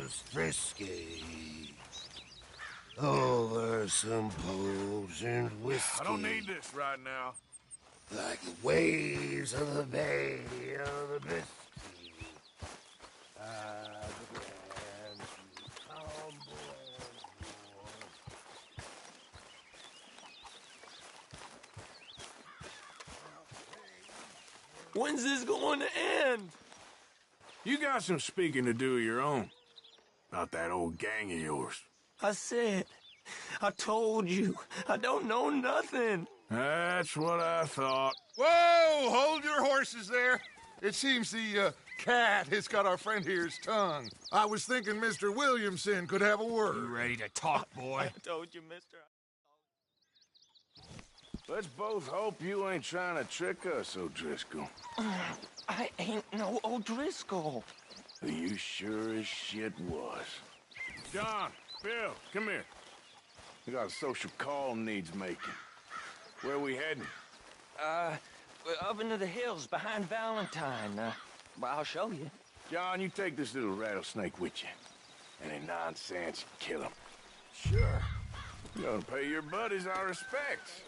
was frisky. Over some potent whiskey. I don't need this right now. Like the waves of the bay of the Biscay. I began to tumble. When's this going to end? You got some speaking to do of your own. About that old gang of yours. I said, I told you, I don't know nothing. That's what I thought. Whoa! Hold your horses there. It seems the cat has got our friend here's tongue. I was thinking Mr. Williamson could have a word. You ready to talk, boy? I told you, mister. Let's both hope you ain't trying to trick us, O'Driscoll. I ain't no O'Driscoll. You sure as shit was. John, Bill, come here. We got a social call needs making. Where we heading? Up into the hills behind Valentine. Well, I'll show you. John, you take this little rattlesnake with you. Any nonsense, kill him. Sure. You're gonna pay your buddies our respects.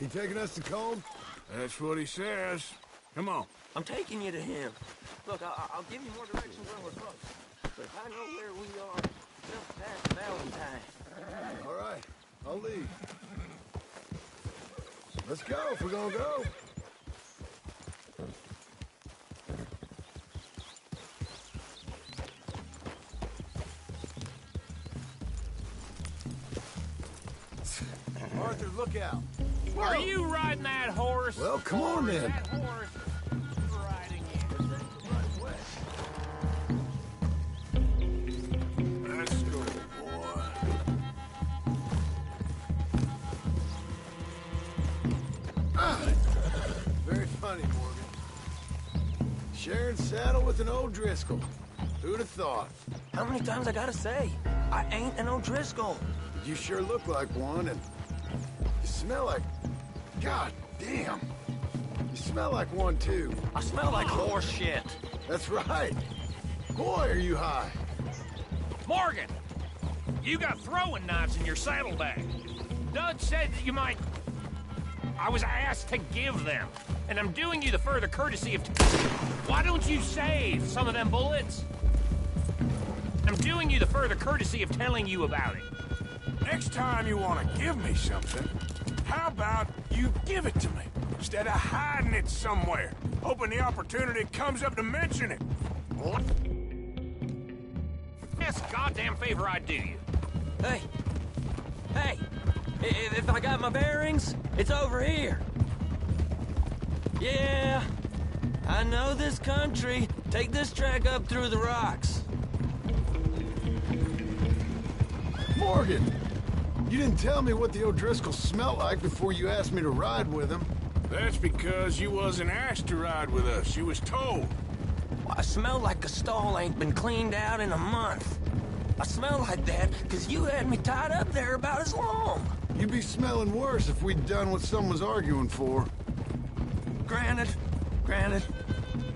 He taking us to Combe? That's what he says. Come on. I'm taking you to him. Look, I'll give you more directions when we're close. But if I know where we are, just past Valentine. All right, I'll lead. Let's go if we're gonna go. Arthur, look out. Are you riding that horse? Well, come on then. That horse riding you. Let's go, boy. Very funny, Morgan. Sharing saddle with an O'Driscoll. Who'd have thought? How many times I gotta say? I ain't an O'Driscoll. You sure look like one, and you smell like... God damn. You smell like one, too. I smell like horse shit. That's right. Boy, are you high. Morgan, you got throwing knives in your saddlebag. Doug said that you might... I was asked to give them, and I'm doing you the further courtesy of... Why don't you save some of them bullets? I'm doing you the further courtesy of telling you about it. Next time you want to give me something, how about you give it to me, instead of hiding it somewhere, hoping the opportunity comes up to mention it? That's a goddamn favor I do you. Hey, if I got my bearings, it's over here. Yeah, I know this country. Take this track up through the rocks. Morgan! You didn't tell me what the O'Driscoll smelled like before you asked me to ride with him. That's because you wasn't asked to ride with us. You was told. I smell like a stall ain't been cleaned out in a month. I smell like that because you had me tied up there about as long. You'd be smelling worse if we'd done what someone was arguing for. Granted.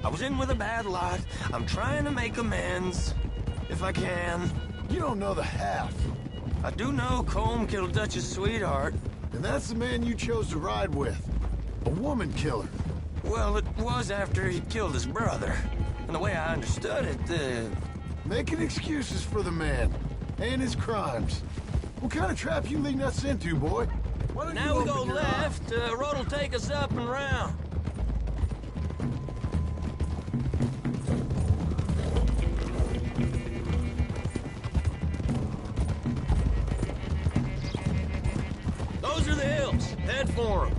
I was in with a bad lot. I'm trying to make amends, if I can. You don't know the half. I do know Colm killed Dutch's sweetheart. And that's the man you chose to ride with. A woman killer. Well, it was after he killed his brother. And the way I understood it, Making excuses for the man. And his crimes. What kind of trap you leading us into, boy? now we go left. Road will take us up and round. Those are the hills. Head for them.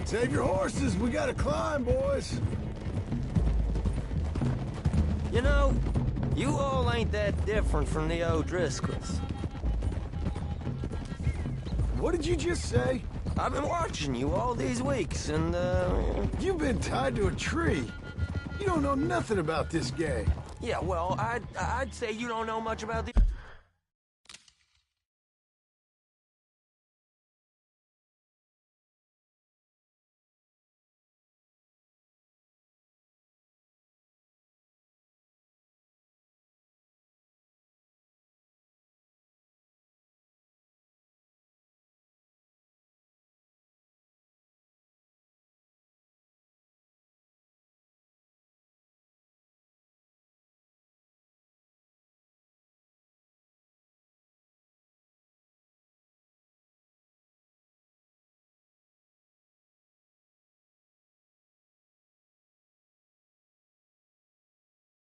Save your horses. We gotta climb, boys. You know, you all ain't that different from the O'Driscolls. What did you just say? I've been watching you all these weeks, and, You've been tied to a tree. You don't know nothing about this gang. yeah, well, I'd say you don't know much about the...